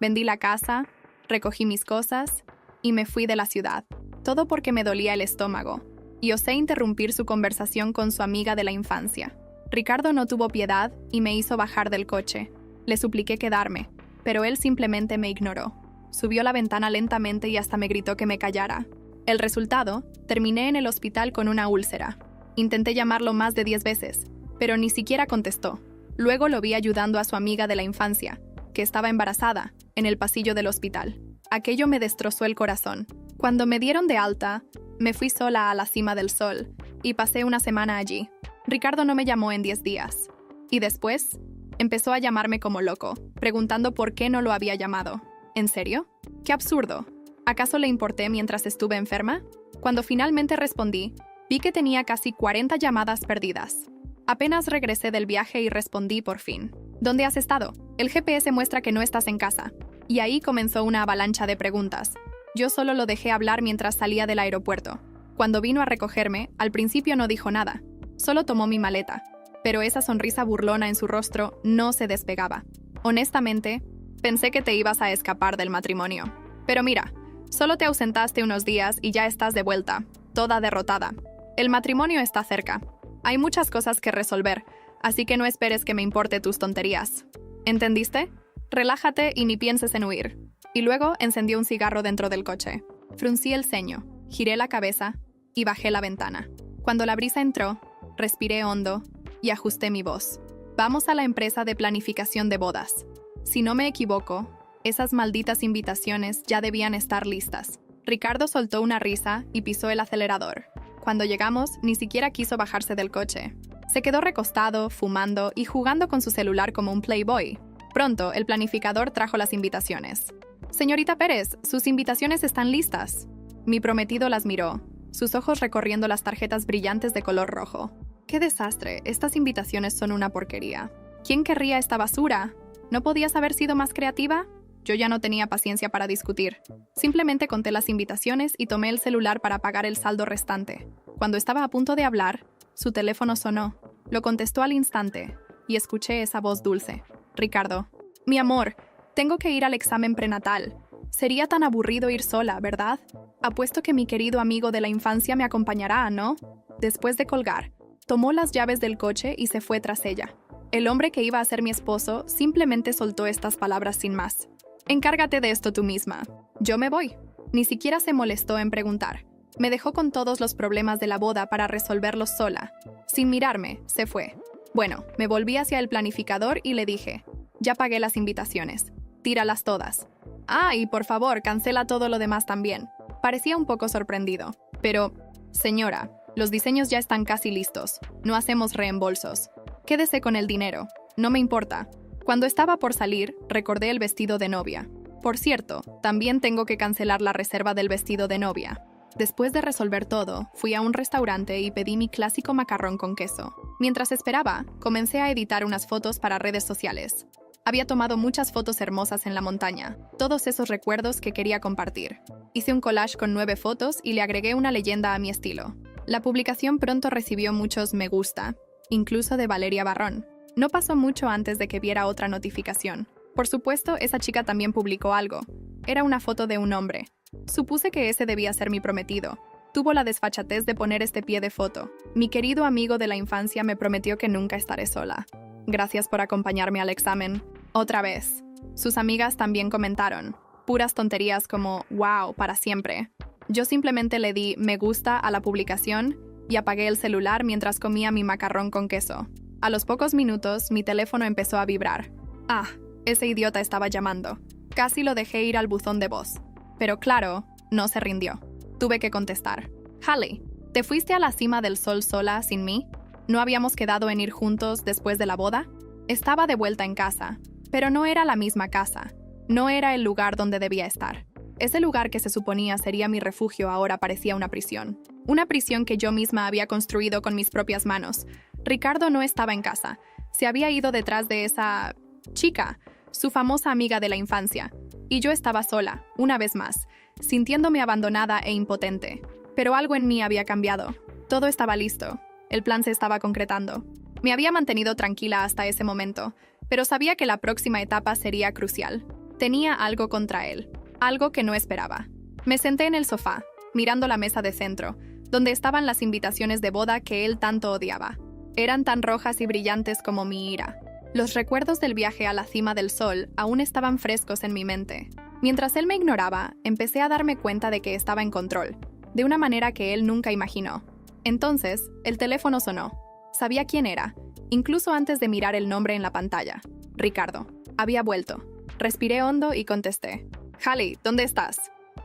Vendí la casa, recogí mis cosas y me fui de la ciudad. Todo porque me dolía el estómago, y osé interrumpir su conversación con su amiga de la infancia. Ricardo no tuvo piedad y me hizo bajar del coche. Le supliqué quedarme, pero él simplemente me ignoró. Subió la ventana lentamente y hasta me gritó que me callara. El resultado, terminé en el hospital con una úlcera. Intenté llamarlo más de 10 veces, pero ni siquiera contestó. Luego lo vi ayudando a su amiga de la infancia, que estaba embarazada, en el pasillo del hospital. Aquello me destrozó el corazón. Cuando me dieron de alta, me fui sola a la cima del sol y pasé una semana allí. Ricardo no me llamó en 10 días. Y después, empezó a llamarme como loco, preguntando por qué no lo había llamado. ¿En serio? ¡Qué absurdo! ¿Acaso le importé mientras estuve enferma? Cuando finalmente respondí, vi que tenía casi 40 llamadas perdidas. Apenas regresé del viaje y respondí por fin. ¿Dónde has estado? El GPS muestra que no estás en casa. Y ahí comenzó una avalancha de preguntas. Yo solo lo dejé hablar mientras salía del aeropuerto. Cuando vino a recogerme, al principio no dijo nada. Solo tomó mi maleta. Pero esa sonrisa burlona en su rostro no se despegaba. Honestamente, pensé que te ibas a escapar del matrimonio. Pero mira, solo te ausentaste unos días y ya estás de vuelta, toda derrotada. El matrimonio está cerca. Hay muchas cosas que resolver, así que no esperes que me importe tus tonterías. ¿Entendiste? Relájate y ni pienses en huir. Y luego encendió un cigarro dentro del coche. Fruncí el ceño, giré la cabeza y bajé la ventana. Cuando la brisa entró, respiré hondo y ajusté mi voz. Vamos a la empresa de planificación de bodas. Si no me equivoco, esas malditas invitaciones ya debían estar listas. Ricardo soltó una risa y pisó el acelerador. Cuando llegamos, ni siquiera quiso bajarse del coche. Se quedó recostado, fumando y jugando con su celular como un playboy. Pronto, el planificador trajo las invitaciones. «Señorita Pérez, sus invitaciones están listas». Mi prometido las miró, sus ojos recorriendo las tarjetas brillantes de color rojo. «¡Qué desastre! Estas invitaciones son una porquería. ¿Quién querría esta basura? ¿No podías haber sido más creativa?» Yo ya no tenía paciencia para discutir. Simplemente conté las invitaciones y tomé el celular para pagar el saldo restante. Cuando estaba a punto de hablar, su teléfono sonó. Lo contestó al instante y escuché esa voz dulce. «Ricardo, mi amor, tengo que ir al examen prenatal. Sería tan aburrido ir sola, ¿verdad? Apuesto que mi querido amigo de la infancia me acompañará, ¿no?» Después de colgar, tomó las llaves del coche y se fue tras ella. El hombre que iba a ser mi esposo simplemente soltó estas palabras sin más. «Encárgate de esto tú misma. Yo me voy». Ni siquiera se molestó en preguntar. Me dejó con todos los problemas de la boda para resolverlos sola. Sin mirarme, se fue. Bueno, me volví hacia el planificador y le dije, «Ya pagué las invitaciones. Tíralas todas. Ah, y por favor, cancela todo lo demás también». Parecía un poco sorprendido. «Pero, señora, los diseños ya están casi listos. No hacemos reembolsos. Quédese con el dinero. No me importa». Cuando estaba por salir, recordé el vestido de novia. Por cierto, también tengo que cancelar la reserva del vestido de novia. Después de resolver todo, fui a un restaurante y pedí mi clásico macarrón con queso. Mientras esperaba, comencé a editar unas fotos para redes sociales. Había tomado muchas fotos hermosas en la montaña, todos esos recuerdos que quería compartir. Hice un collage con 9 fotos y le agregué una leyenda a mi estilo. La publicación pronto recibió muchos me gusta, incluso de Valeria Barrón. No pasó mucho antes de que viera otra notificación. Por supuesto, esa chica también publicó algo. Era una foto de un hombre. Supuse que ese debía ser mi prometido. Tuvo la desfachatez de poner este pie de foto. Mi querido amigo de la infancia me prometió que nunca estaré sola. Gracias por acompañarme al examen. Otra vez. Sus amigas también comentaron. Puras tonterías como, wow, para siempre. Yo simplemente le di me gusta a la publicación y apagué el celular mientras comía mi macarrón con queso. A los pocos minutos, mi teléfono empezó a vibrar. Ah, ese idiota estaba llamando. Casi lo dejé ir al buzón de voz. Pero claro, no se rindió. Tuve que contestar. «Hallie, ¿te fuiste a la cima del sol sola sin mí? ¿No habíamos quedado en ir juntos después de la boda?» Estaba de vuelta en casa, pero no era la misma casa. No era el lugar donde debía estar. Ese lugar que se suponía sería mi refugio ahora parecía una prisión. Una prisión que yo misma había construido con mis propias manos. Ricardo no estaba en casa. Se había ido detrás de esa chica, su famosa amiga de la infancia. Y yo estaba sola, una vez más, sintiéndome abandonada e impotente. Pero algo en mí había cambiado. Todo estaba listo. El plan se estaba concretando. Me había mantenido tranquila hasta ese momento, pero sabía que la próxima etapa sería crucial. Tenía algo contra él, algo que no esperaba. Me senté en el sofá, mirando la mesa de centro, donde estaban las invitaciones de boda que él tanto odiaba. Eran tan rojas y brillantes como mi ira. Los recuerdos del viaje a la cima del sol aún estaban frescos en mi mente. Mientras él me ignoraba, empecé a darme cuenta de que estaba en control, de una manera que él nunca imaginó. Entonces, el teléfono sonó. Sabía quién era, incluso antes de mirar el nombre en la pantalla. Ricardo. Había vuelto. Respiré hondo y contesté. Hallie, ¿dónde estás?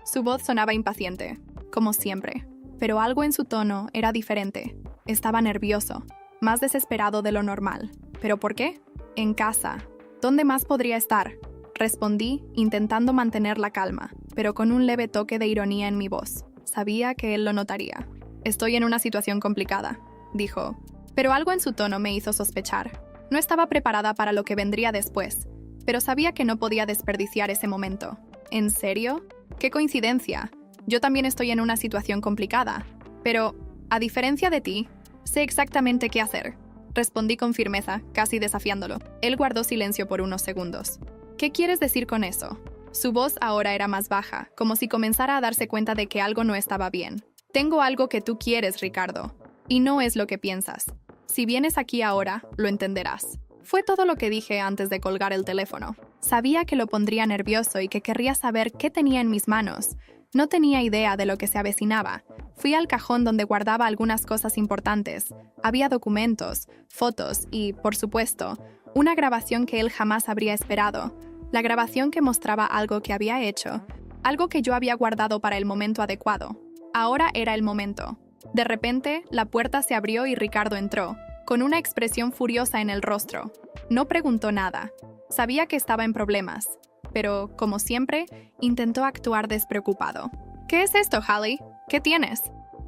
Su voz sonaba impaciente, como siempre, pero algo en su tono era diferente. Estaba nervioso, más desesperado de lo normal. ¿Pero por qué? En casa. ¿Dónde más podría estar? Respondí, intentando mantener la calma, pero con un leve toque de ironía en mi voz. Sabía que él lo notaría. Estoy en una situación complicada, dijo, pero algo en su tono me hizo sospechar. No estaba preparada para lo que vendría después, pero sabía que no podía desperdiciar ese momento. ¿En serio? ¡Qué coincidencia! Yo también estoy en una situación complicada, pero, a diferencia de ti, sé exactamente qué hacer. Respondí con firmeza, casi desafiándolo. Él guardó silencio por unos segundos. ¿Qué quieres decir con eso? Su voz ahora era más baja, como si comenzara a darse cuenta de que algo no estaba bien. Tengo algo que tú quieres, Ricardo, y no es lo que piensas. Si vienes aquí ahora, lo entenderás. Fue todo lo que dije antes de colgar el teléfono. Sabía que lo pondría nervioso y que querría saber qué tenía en mis manos. No tenía idea de lo que se avecinaba. Fui al cajón donde guardaba algunas cosas importantes. Había documentos, fotos y, por supuesto, una grabación que él jamás habría esperado. La grabación que mostraba algo que había hecho, algo que yo había guardado para el momento adecuado. Ahora era el momento. De repente, la puerta se abrió y Ricardo entró, con una expresión furiosa en el rostro. No preguntó nada. Sabía que estaba en problemas, pero, como siempre, intentó actuar despreocupado. ¿Qué es esto, Hallie? ¿Qué tienes?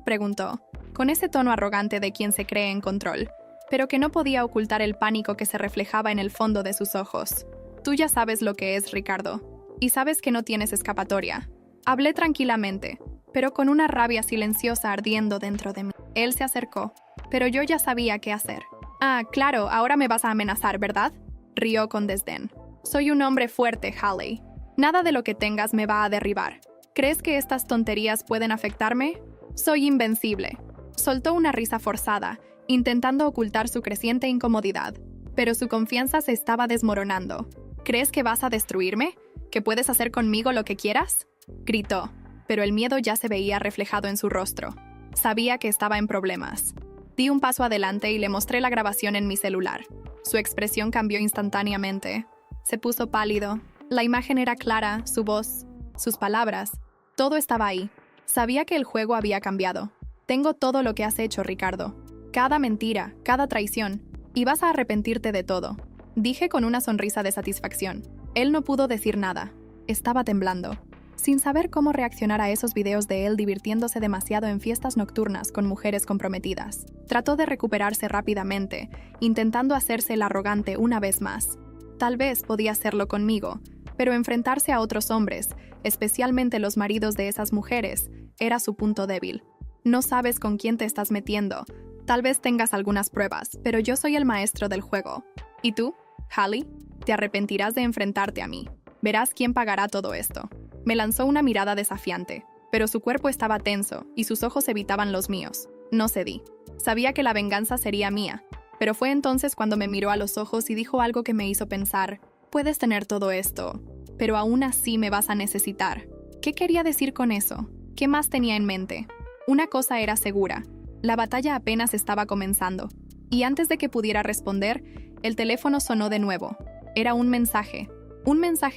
Preguntó, con ese tono arrogante de quien se cree en control, pero que no podía ocultar el pánico que se reflejaba en el fondo de sus ojos. Tú ya sabes lo que es, Ricardo, y sabes que no tienes escapatoria. Hablé tranquilamente, pero con una rabia silenciosa ardiendo dentro de mí. Él se acercó, pero yo ya sabía qué hacer. Ah, claro, ahora me vas a amenazar, ¿verdad? Rió con desdén. Soy un hombre fuerte, Hallie. Nada de lo que tengas me va a derribar. ¿Crees que estas tonterías pueden afectarme? Soy invencible. Soltó una risa forzada, intentando ocultar su creciente incomodidad, pero su confianza se estaba desmoronando. ¿Crees que vas a destruirme? ¿Que puedes hacer conmigo lo que quieras? Gritó, pero el miedo ya se veía reflejado en su rostro. Sabía que estaba en problemas. Di un paso adelante y le mostré la grabación en mi celular. Su expresión cambió instantáneamente. Se puso pálido. La imagen era clara, su voz, sus palabras. Todo estaba ahí. Sabía que el juego había cambiado. Tengo todo lo que has hecho, Ricardo. Cada mentira, cada traición. Y vas a arrepentirte de todo. Dije con una sonrisa de satisfacción. Él no pudo decir nada. Estaba temblando. Sin saber cómo reaccionar a esos videos de él divirtiéndose demasiado en fiestas nocturnas con mujeres comprometidas. Trató de recuperarse rápidamente, intentando hacerse el arrogante una vez más. Tal vez podía hacerlo conmigo, pero enfrentarse a otros hombres, especialmente los maridos de esas mujeres, era su punto débil. No sabes con quién te estás metiendo. Tal vez tengas algunas pruebas, pero yo soy el maestro del juego. ¿Y tú, Hallie? Te arrepentirás de enfrentarte a mí. Verás quién pagará todo esto. Me lanzó una mirada desafiante, pero su cuerpo estaba tenso y sus ojos evitaban los míos. No cedí. Sabía que la venganza sería mía, pero fue entonces cuando me miró a los ojos y dijo algo que me hizo pensar, puedes tener todo esto, pero aún así me vas a necesitar. ¿Qué quería decir con eso? ¿Qué más tenía en mente? Una cosa era segura. La batalla apenas estaba comenzando, y antes de que pudiera responder, el teléfono sonó de nuevo. Era un mensaje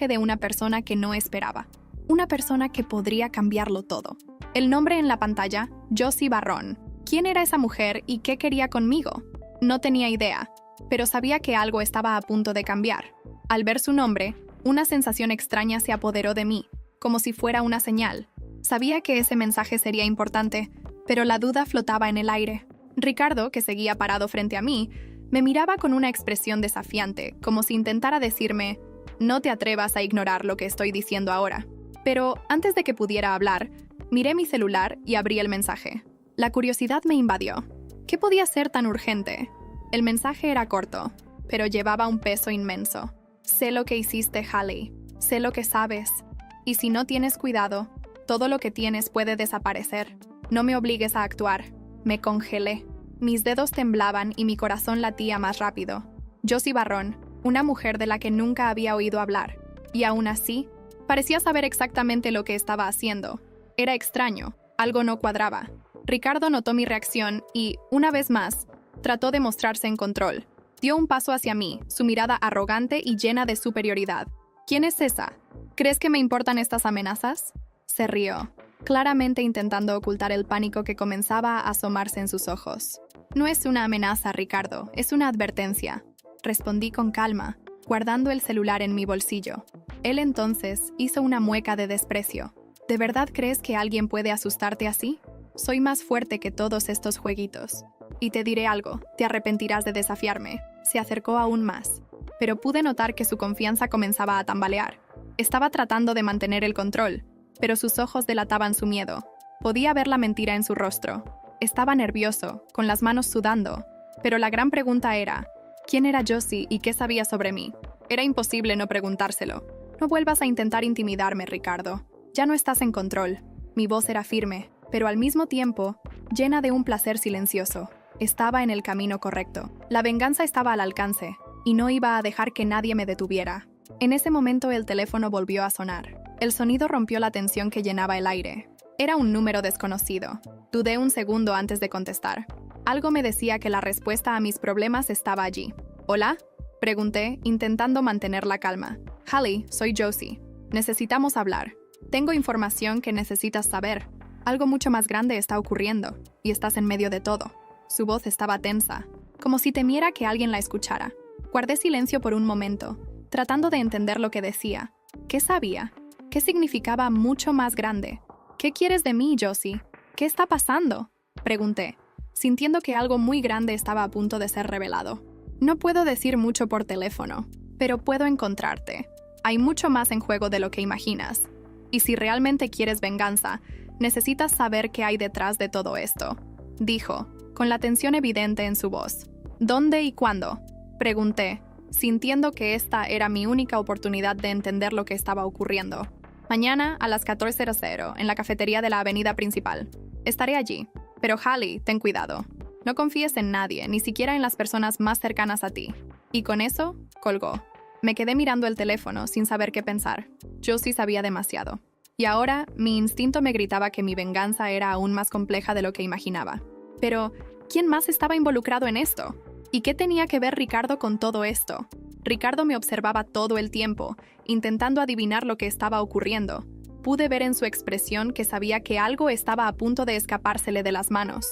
de una persona que no esperaba. Una persona que podría cambiarlo todo. El nombre en la pantalla, Josie Barrón. ¿Quién era esa mujer y qué quería conmigo? No tenía idea, pero sabía que algo estaba a punto de cambiar. Al ver su nombre, una sensación extraña se apoderó de mí, como si fuera una señal. Sabía que ese mensaje sería importante, pero la duda flotaba en el aire. Ricardo, que seguía parado frente a mí, me miraba con una expresión desafiante, como si intentara decirme, no te atrevas a ignorar lo que estoy diciendo ahora. Pero antes de que pudiera hablar, miré mi celular y abrí el mensaje. La curiosidad me invadió. ¿Qué podía ser tan urgente? El mensaje era corto, pero llevaba un peso inmenso. Sé lo que hiciste, Hallie. Sé lo que sabes. Y si no tienes cuidado, todo lo que tienes puede desaparecer. No me obligues a actuar. Me congelé. Mis dedos temblaban y mi corazón latía más rápido. Josie Barrón, una mujer de la que nunca había oído hablar. Y aún así, parecía saber exactamente lo que estaba haciendo. Era extraño. Algo no cuadraba. Ricardo notó mi reacción y, una vez más, trató de mostrarse en control. Dio un paso hacia mí, su mirada arrogante y llena de superioridad. ¿Quién es esa? ¿Crees que me importan estas amenazas? Se rió, claramente intentando ocultar el pánico que comenzaba a asomarse en sus ojos. No es una amenaza, Ricardo, es una advertencia. Respondí con calma, guardando el celular en mi bolsillo. Él entonces hizo una mueca de desprecio. ¿De verdad crees que alguien puede asustarte así? Soy más fuerte que todos estos jueguitos. Y te diré algo, te arrepentirás de desafiarme. Se acercó aún más, pero pude notar que su confianza comenzaba a tambalear. Estaba tratando de mantener el control, pero sus ojos delataban su miedo. Podía ver la mentira en su rostro. Estaba nervioso, con las manos sudando, pero la gran pregunta era, ¿quién era Josie y qué sabía sobre mí? Era imposible no preguntárselo. No vuelvas a intentar intimidarme, Ricardo. Ya no estás en control. Mi voz era firme, pero al mismo tiempo, llena de un placer silencioso. Estaba en el camino correcto. La venganza estaba al alcance, y no iba a dejar que nadie me detuviera. En ese momento el teléfono volvió a sonar. El sonido rompió la tensión que llenaba el aire. Era un número desconocido. Dudé un segundo antes de contestar. Algo me decía que la respuesta a mis problemas estaba allí. ¿Hola? Pregunté, intentando mantener la calma. Hallie, soy Josie. Necesitamos hablar. Tengo información que necesitas saber. Algo mucho más grande está ocurriendo, y estás en medio de todo. Su voz estaba tensa, como si temiera que alguien la escuchara. Guardé silencio por un momento, tratando de entender lo que decía. ¿Qué sabía? ¿Qué significaba mucho más grande? ¿Qué quieres de mí, Josie? ¿Qué está pasando? Pregunté, sintiendo que algo muy grande estaba a punto de ser revelado. No puedo decir mucho por teléfono, pero puedo encontrarte. Hay mucho más en juego de lo que imaginas. Y si realmente quieres venganza, necesitas saber qué hay detrás de todo esto, dijo, con la tensión evidente en su voz. ¿Dónde y cuándo? Pregunté, sintiendo que esta era mi única oportunidad de entender lo que estaba ocurriendo. Mañana a las 14:00 en la cafetería de la avenida principal. Estaré allí, pero Hallie, ten cuidado. No confíes en nadie, ni siquiera en las personas más cercanas a ti. Y con eso, colgó. Me quedé mirando el teléfono sin saber qué pensar. Josie sabía demasiado. Y ahora, mi instinto me gritaba que mi venganza era aún más compleja de lo que imaginaba. Pero, ¿quién más estaba involucrado en esto? ¿Y qué tenía que ver Ricardo con todo esto? Ricardo me observaba todo el tiempo, intentando adivinar lo que estaba ocurriendo. Pude ver en su expresión que sabía que algo estaba a punto de escapársele de las manos.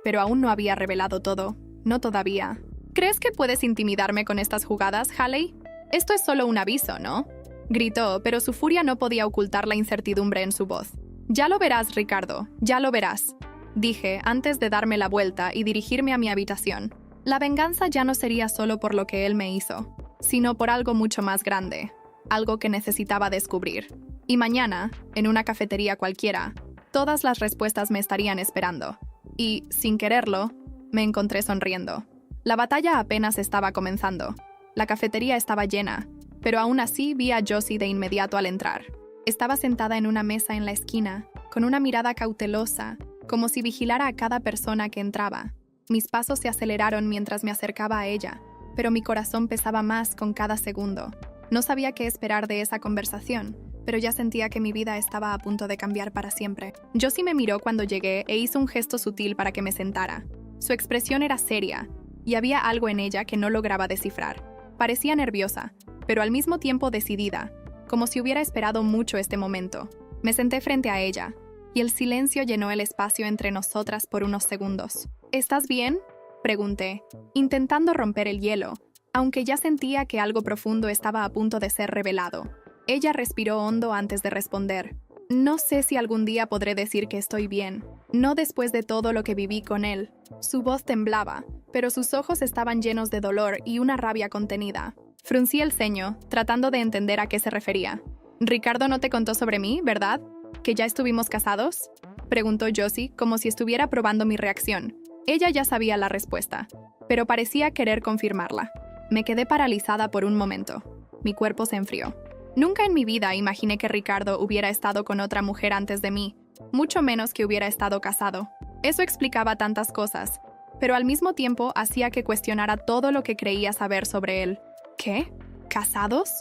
Pero aún no había revelado todo. No todavía. ¿Crees que puedes intimidarme con estas jugadas, Hallie? Esto es solo un aviso, ¿no? Gritó, pero su furia no podía ocultar la incertidumbre en su voz. Ya lo verás, Ricardo, ya lo verás, dije antes de darme la vuelta y dirigirme a mi habitación. La venganza ya no sería solo por lo que él me hizo, sino por algo mucho más grande, algo que necesitaba descubrir. Y mañana, en una cafetería cualquiera, todas las respuestas me estarían esperando. Y, sin quererlo, me encontré sonriendo. La batalla apenas estaba comenzando. La cafetería estaba llena, pero aún así vi a Josie de inmediato al entrar. Estaba sentada en una mesa en la esquina, con una mirada cautelosa, como si vigilara a cada persona que entraba. Mis pasos se aceleraron mientras me acercaba a ella, pero mi corazón pesaba más con cada segundo. No sabía qué esperar de esa conversación, pero ya sentía que mi vida estaba a punto de cambiar para siempre. Josie me miró cuando llegué e hizo un gesto sutil para que me sentara. Su expresión era seria, y había algo en ella que no lograba descifrar. Parecía nerviosa, pero al mismo tiempo decidida, como si hubiera esperado mucho este momento. Me senté frente a ella, y el silencio llenó el espacio entre nosotras por unos segundos. ¿Estás bien?, pregunté, intentando romper el hielo, aunque ya sentía que algo profundo estaba a punto de ser revelado. Ella respiró hondo antes de responder. No sé si algún día podré decir que estoy bien, no después de todo lo que viví con él. Su voz temblaba, pero sus ojos estaban llenos de dolor y una rabia contenida. Fruncí el ceño, tratando de entender a qué se refería. «Ricardo no te contó sobre mí, ¿verdad? ¿Que ya estuvimos casados?», preguntó Josie, como si estuviera probando mi reacción. Ella ya sabía la respuesta, pero parecía querer confirmarla. Me quedé paralizada por un momento. Mi cuerpo se enfrió. Nunca en mi vida imaginé que Ricardo hubiera estado con otra mujer antes de mí, mucho menos que hubiera estado casado. Eso explicaba tantas cosas, pero al mismo tiempo hacía que cuestionara todo lo que creía saber sobre él. ¿Qué? ¿Casados?,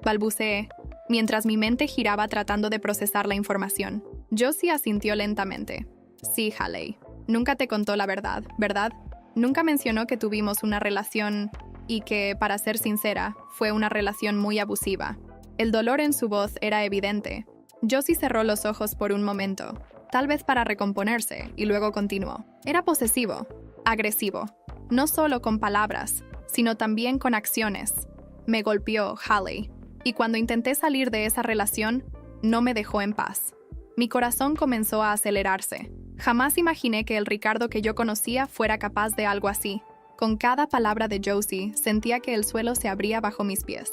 balbuceé, mientras mi mente giraba tratando de procesar la información. Josie asintió lentamente. Sí, Haley. Nunca te contó la verdad, ¿verdad? Nunca mencionó que tuvimos una relación y que, para ser sincera, fue una relación muy abusiva. El dolor en su voz era evidente. Josie cerró los ojos por un momento, tal vez para recomponerse, y luego continuó. Era posesivo, agresivo, no solo con palabras, sino también con acciones. Me golpeó, Haley, y cuando intenté salir de esa relación, no me dejó en paz. Mi corazón comenzó a acelerarse. Jamás imaginé que el Ricardo que yo conocía fuera capaz de algo así. Con cada palabra de Josie, sentía que el suelo se abría bajo mis pies.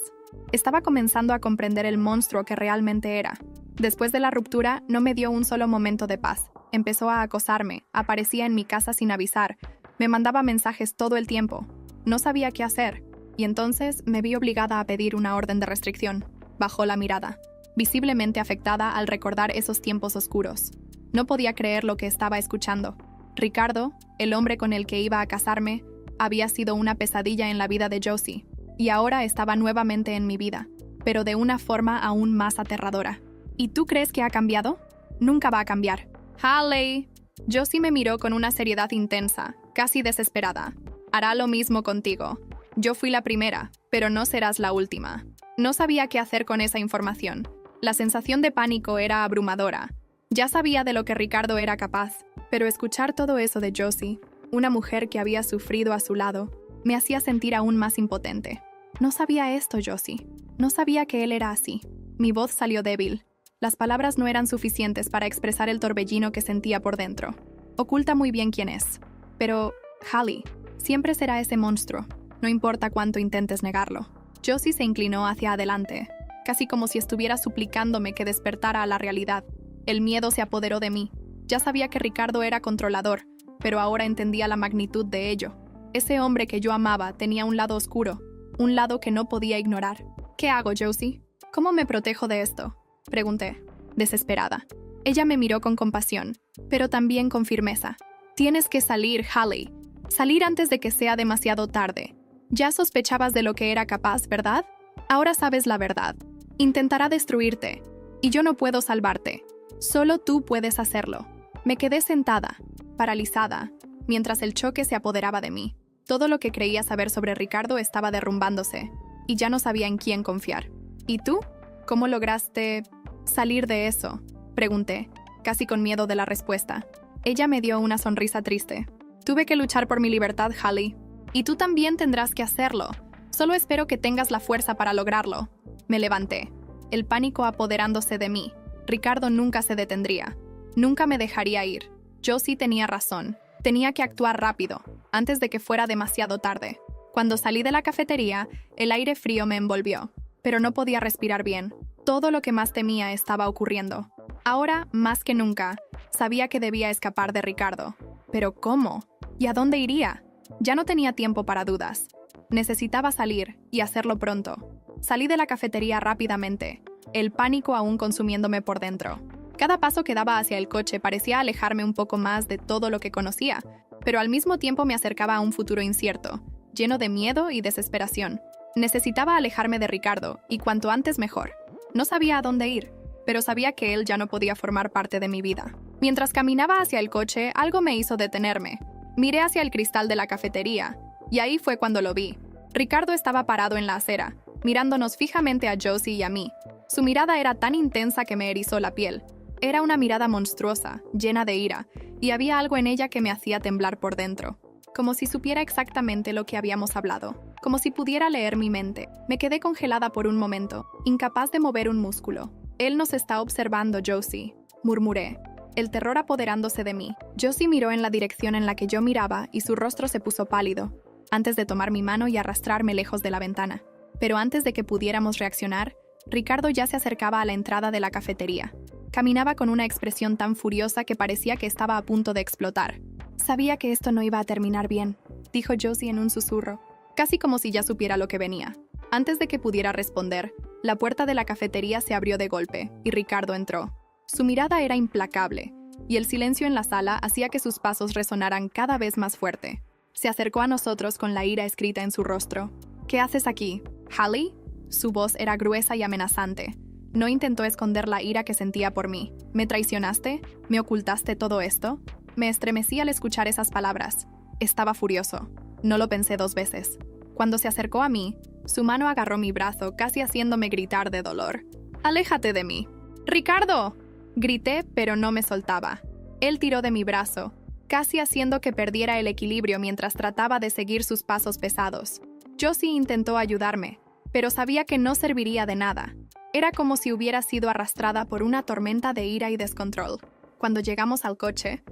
Estaba comenzando a comprender el monstruo que realmente era. Después de la ruptura, no me dio un solo momento de paz. Empezó a acosarme, aparecía en mi casa sin avisar, me mandaba mensajes todo el tiempo. No sabía qué hacer, y entonces me vi obligada a pedir una orden de restricción. Bajó la mirada, visiblemente afectada al recordar esos tiempos oscuros. No podía creer lo que estaba escuchando. Ricardo, el hombre con el que iba a casarme, había sido una pesadilla en la vida de Josie, y ahora estaba nuevamente en mi vida, pero de una forma aún más aterradora. ¿Y tú crees que ha cambiado? Nunca va a cambiar. Haley. Josie me miró con una seriedad intensa, casi desesperada. Hará lo mismo contigo. Yo fui la primera, pero no serás la última. No sabía qué hacer con esa información. La sensación de pánico era abrumadora. Ya sabía de lo que Ricardo era capaz, pero escuchar todo eso de Josie, una mujer que había sufrido a su lado, me hacía sentir aún más impotente. No sabía esto, Josie. No sabía que él era así. Mi voz salió débil. Las palabras no eran suficientes para expresar el torbellino que sentía por dentro. Oculta muy bien quién es. Pero, Haley, siempre será ese monstruo. No importa cuánto intentes negarlo. Josie se inclinó hacia adelante, casi como si estuviera suplicándome que despertara a la realidad. El miedo se apoderó de mí. Ya sabía que Ricardo era controlador, pero ahora entendía la magnitud de ello. Ese hombre que yo amaba tenía un lado oscuro, un lado que no podía ignorar. ¿Qué hago, Josie? ¿Cómo me protejo de esto?, pregunté, desesperada. Ella me miró con compasión, pero también con firmeza. Tienes que salir, Haley. Salir antes de que sea demasiado tarde. Ya sospechabas de lo que era capaz, ¿verdad? Ahora sabes la verdad. Intentará destruirte, y yo no puedo salvarte. Solo tú puedes hacerlo. Me quedé sentada, paralizada, mientras el choque se apoderaba de mí. Todo lo que creía saber sobre Ricardo estaba derrumbándose, y ya no sabía en quién confiar. ¿Y tú? ¿Cómo lograste salir de eso?, pregunté, casi con miedo de la respuesta. Ella me dio una sonrisa triste. Tuve que luchar por mi libertad, Haley. Y tú también tendrás que hacerlo. Solo espero que tengas la fuerza para lograrlo. Me levanté, el pánico apoderándose de mí. Ricardo nunca se detendría. Nunca me dejaría ir. Josie tenía razón. Tenía que actuar rápido, antes de que fuera demasiado tarde. Cuando salí de la cafetería, el aire frío me envolvió, pero no podía respirar bien. Todo lo que más temía estaba ocurriendo. Ahora, más que nunca, sabía que debía escapar de Ricardo. ¿Pero cómo? ¿Y a dónde iría? Ya no tenía tiempo para dudas. Necesitaba salir, y hacerlo pronto. Salí de la cafetería rápidamente, el pánico aún consumiéndome por dentro. Cada paso que daba hacia el coche parecía alejarme un poco más de todo lo que conocía, pero al mismo tiempo me acercaba a un futuro incierto, lleno de miedo y desesperación. Necesitaba alejarme de Ricardo, y cuanto antes mejor. No sabía a dónde ir, pero sabía que él ya no podía formar parte de mi vida. Mientras caminaba hacia el coche, algo me hizo detenerme. Miré hacia el cristal de la cafetería, y ahí fue cuando lo vi. Ricardo estaba parado en la acera, mirándonos fijamente a Josie y a mí. Su mirada era tan intensa que me erizó la piel. Era una mirada monstruosa, llena de ira, y había algo en ella que me hacía temblar por dentro. Como si supiera exactamente lo que habíamos hablado, como si pudiera leer mi mente. Me quedé congelada por un momento, incapaz de mover un músculo. Él nos está observando, Josie, murmuré, el terror apoderándose de mí. Josie miró en la dirección en la que yo miraba y su rostro se puso pálido, antes de tomar mi mano y arrastrarme lejos de la ventana. Pero antes de que pudiéramos reaccionar, Ricardo ya se acercaba a la entrada de la cafetería. Caminaba con una expresión tan furiosa que parecía que estaba a punto de explotar. Sabía que esto no iba a terminar bien, dijo Josie en un susurro, casi como si ya supiera lo que venía. Antes de que pudiera responder, La puerta de la cafetería se abrió de golpe y Ricardo entró. Su mirada era implacable y el silencio en la sala hacía que sus pasos resonaran cada vez más fuerte. Se acercó a nosotros con la ira escrita en su rostro. ¿Qué haces aquí, Hallie? Su voz era gruesa y amenazante. No intentó esconder la ira que sentía por mí. ¿Me traicionaste? ¿Me ocultaste todo esto? Me estremecí al escuchar esas palabras. Estaba furioso. No lo pensé 2 veces. Cuando se acercó a mí, su mano agarró mi brazo, casi haciéndome gritar de dolor. ¡Aléjate de mí! ¡Ricardo! Grité, pero no me soltaba. Él tiró de mi brazo, casi haciendo que perdiera el equilibrio mientras trataba de seguir sus pasos pesados. Josie intentó ayudarme, pero sabía que no serviría de nada. Era como si hubiera sido arrastrada por una tormenta de ira y descontrol. Cuando llegamos al coche,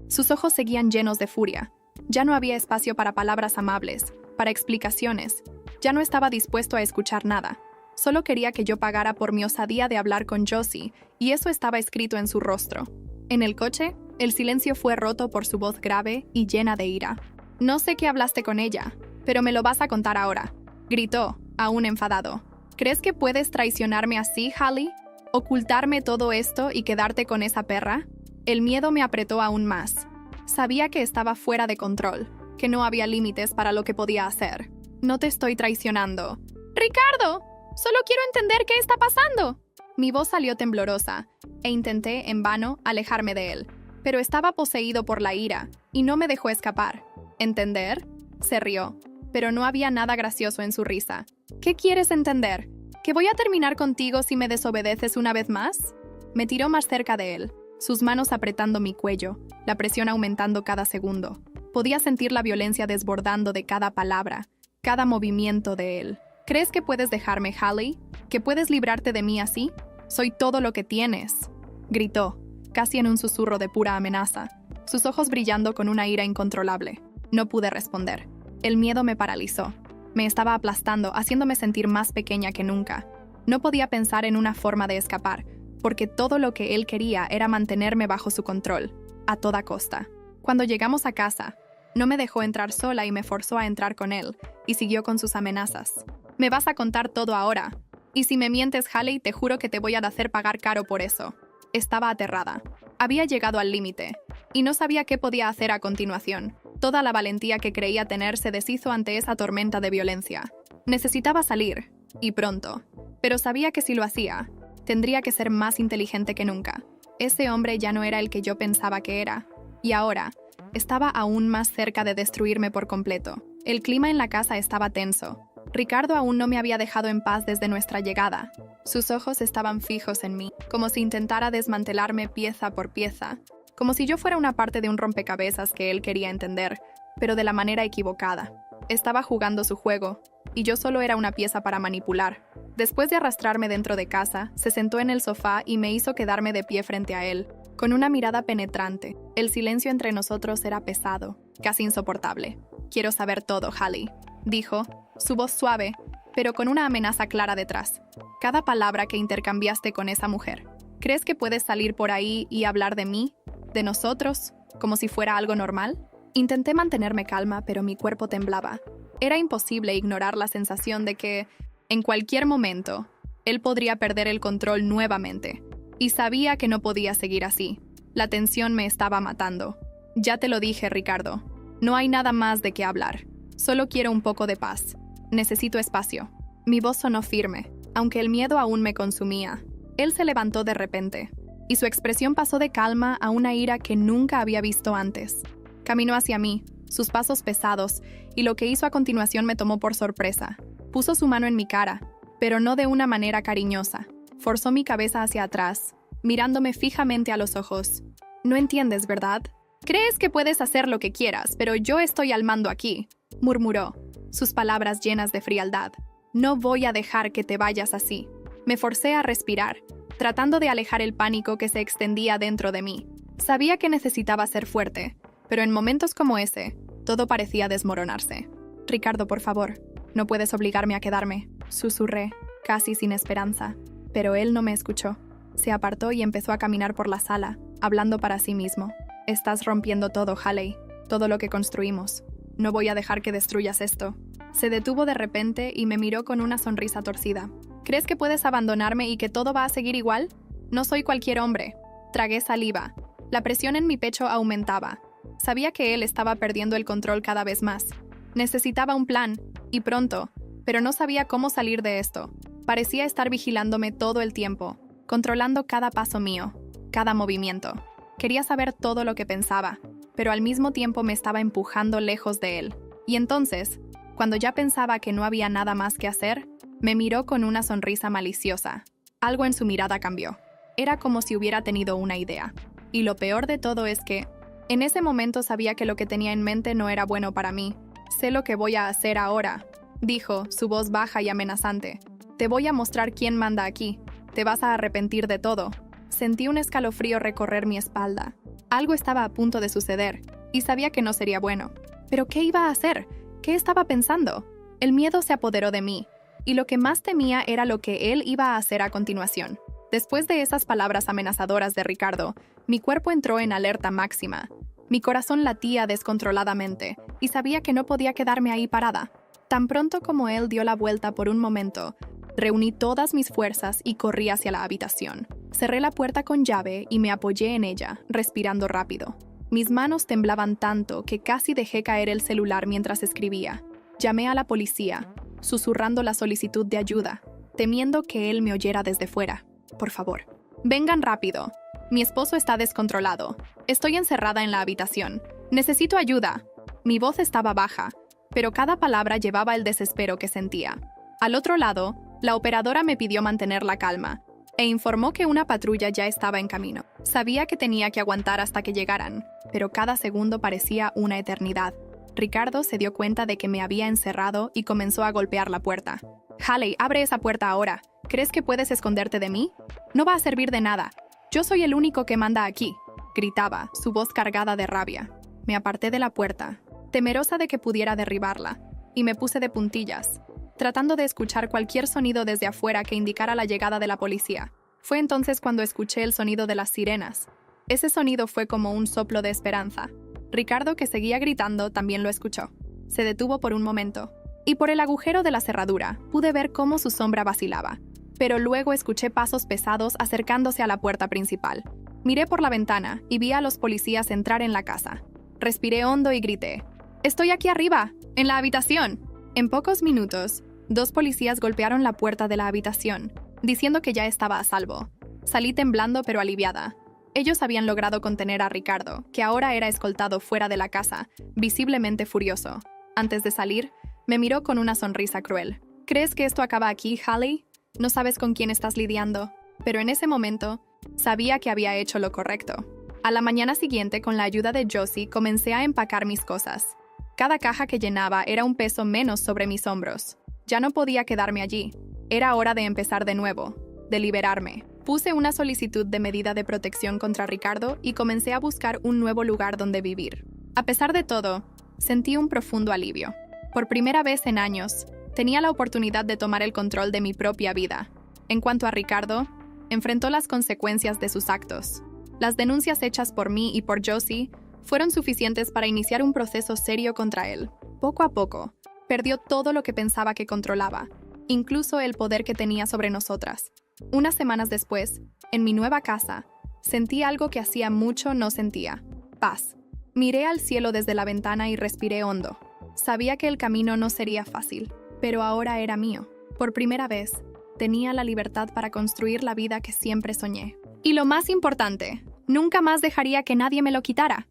sus ojos seguían llenos de furia. Ya no había espacio para palabras amables, para explicaciones. Ya no estaba dispuesto a escuchar nada. Solo quería que yo pagara por mi osadía de hablar con Josie, y eso estaba escrito en su rostro. En el coche, el silencio fue roto por su voz grave y llena de ira. «No sé qué hablaste con ella, pero me lo vas a contar ahora», gritó, aún enfadado. «¿Crees que puedes traicionarme así, Hallie? ¿Ocultarme todo esto y quedarte con esa perra?» El miedo me apretó aún más. Sabía que estaba fuera de control, que no había límites para lo que podía hacer. «No te estoy traicionando». «¡Ricardo! Solo quiero entender qué está pasando». Mi voz salió temblorosa, e intenté, en vano, alejarme de él. Pero estaba poseído por la ira, y no me dejó escapar. ¿Entender? Se rió, pero no había nada gracioso en su risa. ¿Qué quieres entender? ¿Que voy a terminar contigo si me desobedeces una vez más? Me tiró más cerca de él, sus manos apretando mi cuello, la presión aumentando cada segundo. Podía sentir la violencia desbordando de cada palabra, cada movimiento de él. ¿Crees que puedes dejarme, Hallie? ¿Que puedes librarte de mí así? Soy todo lo que tienes, gritó, casi en un susurro de pura amenaza, sus ojos brillando con una ira incontrolable. No pude responder. El miedo me paralizó. Me estaba aplastando, haciéndome sentir más pequeña que nunca. No podía pensar en una forma de escapar, porque todo lo que él quería era mantenerme bajo su control, a toda costa. Cuando llegamos a casa, no me dejó entrar sola y me forzó a entrar con él, y siguió con sus amenazas. «Me vas a contar todo ahora. Y si me mientes, Hallie, te juro que te voy a hacer pagar caro por eso». Estaba aterrada. Había llegado al límite, y no sabía qué podía hacer a continuación. Toda la valentía que creía tener se deshizo ante esa tormenta de violencia. Necesitaba salir, y pronto. Pero sabía que si lo hacía, tendría que ser más inteligente que nunca. Ese hombre ya no era el que yo pensaba que era. Y ahora, estaba aún más cerca de destruirme por completo. El clima en la casa estaba tenso. Ricardo aún no me había dejado en paz desde nuestra llegada. Sus ojos estaban fijos en mí, como si intentara desmantelarme pieza por pieza, como si yo fuera una parte de un rompecabezas que él quería entender, pero de la manera equivocada. Estaba jugando su juego, y yo solo era una pieza para manipular. Después de arrastrarme dentro de casa, se sentó en el sofá y me hizo quedarme de pie frente a él, con una mirada penetrante. El silencio entre nosotros era pesado, casi insoportable. «Quiero saber todo, Hallie», dijo, su voz suave, pero con una amenaza clara detrás. «Cada palabra que intercambiaste con esa mujer. ¿Crees que puedes salir por ahí y hablar de mí, de nosotros, como si fuera algo normal?» Intenté mantenerme calma, pero mi cuerpo temblaba. Era imposible ignorar la sensación de que, en cualquier momento, él podría perder el control nuevamente. Y sabía que no podía seguir así. La tensión me estaba matando. «Ya te lo dije, Ricardo. No hay nada más de qué hablar. Solo quiero un poco de paz. Necesito espacio». Mi voz sonó firme, aunque el miedo aún me consumía. Él se levantó de repente, y su expresión pasó de calma a una ira que nunca había visto antes. Caminó hacia mí, sus pasos pesados, y lo que hizo a continuación me tomó por sorpresa. Puso su mano en mi cara, pero no de una manera cariñosa. Forzó mi cabeza hacia atrás, mirándome fijamente a los ojos. «No entiendes, ¿verdad? Crees que puedes hacer lo que quieras, pero yo estoy al mando aquí», murmuró, sus palabras llenas de frialdad. «No voy a dejar que te vayas así». Me forcé a respirar, tratando de alejar el pánico que se extendía dentro de mí. Sabía que necesitaba ser fuerte, pero en momentos como ese, todo parecía desmoronarse. «Ricardo, por favor, no puedes obligarme a quedarme», susurré, casi sin esperanza. Pero él no me escuchó. Se apartó y empezó a caminar por la sala, hablando para sí mismo. «Estás rompiendo todo, Hallie, todo lo que construimos. No voy a dejar que destruyas esto». Se detuvo de repente y me miró con una sonrisa torcida. ¿Crees que puedes abandonarme y que todo va a seguir igual? No soy cualquier hombre. Tragué saliva. La presión en mi pecho aumentaba. Sabía que él estaba perdiendo el control cada vez más. Necesitaba un plan, y pronto, pero no sabía cómo salir de esto. Parecía estar vigilándome todo el tiempo, controlando cada paso mío, cada movimiento. Quería saber todo lo que pensaba, pero al mismo tiempo me estaba empujando lejos de él. Y entonces, cuando ya pensaba que no había nada más que hacer, me miró con una sonrisa maliciosa. Algo en su mirada cambió. Era como si hubiera tenido una idea. Y lo peor de todo es que, en ese momento sabía que lo que tenía en mente no era bueno para mí. Sé lo que voy a hacer ahora, dijo, su voz baja y amenazante. Te voy a mostrar quién manda aquí. Te vas a arrepentir de todo. Sentí un escalofrío recorrer mi espalda. Algo estaba a punto de suceder, y sabía que no sería bueno. ¿Pero qué iba a hacer? ¿Qué estaba pensando? El miedo se apoderó de mí, y lo que más temía era lo que él iba a hacer a continuación. Después de esas palabras amenazadoras de Ricardo, mi cuerpo entró en alerta máxima. Mi corazón latía descontroladamente, y sabía que no podía quedarme ahí parada. Tan pronto como él dio la vuelta por un momento, reuní todas mis fuerzas y corrí hacia la habitación. Cerré la puerta con llave y me apoyé en ella, respirando rápido. Mis manos temblaban tanto que casi dejé caer el celular mientras escribía. Llamé a la policía, susurrando la solicitud de ayuda, temiendo que él me oyera desde fuera. Por favor, vengan rápido. Mi esposo está descontrolado. Estoy encerrada en la habitación. Necesito ayuda. Mi voz estaba baja, pero cada palabra llevaba el desespero que sentía. Al otro lado, la operadora me pidió mantener la calma e informó que una patrulla ya estaba en camino. Sabía que tenía que aguantar hasta que llegaran, pero cada segundo parecía una eternidad. Ricardo se dio cuenta de que me había encerrado y comenzó a golpear la puerta. Haley, abre esa puerta ahora. ¿Crees que puedes esconderte de mí? No va a servir de nada. Yo soy el único que manda aquí, gritaba, su voz cargada de rabia. Me aparté de la puerta, temerosa de que pudiera derribarla, y me puse de puntillas, tratando de escuchar cualquier sonido desde afuera que indicara la llegada de la policía. Fue entonces cuando escuché el sonido de las sirenas. Ese sonido fue como un soplo de esperanza. Ricardo, que seguía gritando, también lo escuchó. Se detuvo por un momento, y por el agujero de la cerradura pude ver cómo su sombra vacilaba. Pero luego escuché pasos pesados acercándose a la puerta principal. Miré por la ventana y vi a los policías entrar en la casa. Respiré hondo y grité: «¡Estoy aquí arriba, en la habitación!». En pocos minutos, 2 policías golpearon la puerta de la habitación, diciendo que ya estaba a salvo. Salí temblando pero aliviada. Ellos habían logrado contener a Ricardo, que ahora era escoltado fuera de la casa, visiblemente furioso. Antes de salir, me miró con una sonrisa cruel. «¿Crees que esto acaba aquí, Haley? No sabes con quién estás lidiando». Pero en ese momento, sabía que había hecho lo correcto. A la mañana siguiente, con la ayuda de Josie, comencé a empacar mis cosas. Cada caja que llenaba era un peso menos sobre mis hombros. Ya no podía quedarme allí. Era hora de empezar de nuevo, de liberarme. Puse una solicitud de medida de protección contra Ricardo y comencé a buscar un nuevo lugar donde vivir. A pesar de todo, sentí un profundo alivio. Por primera vez en años, tenía la oportunidad de tomar el control de mi propia vida. En cuanto a Ricardo, enfrentó las consecuencias de sus actos. Las denuncias hechas por mí y por Josie fueron suficientes para iniciar un proceso serio contra él. Poco a poco, perdió todo lo que pensaba que controlaba, incluso el poder que tenía sobre nosotras. Unas semanas después, en mi nueva casa, sentí algo que hacía mucho no sentía: paz. Miré al cielo desde la ventana y respiré hondo. Sabía que el camino no sería fácil, pero ahora era mío. Por primera vez, tenía la libertad para construir la vida que siempre soñé. Y lo más importante, nunca más dejaría que nadie me lo quitara.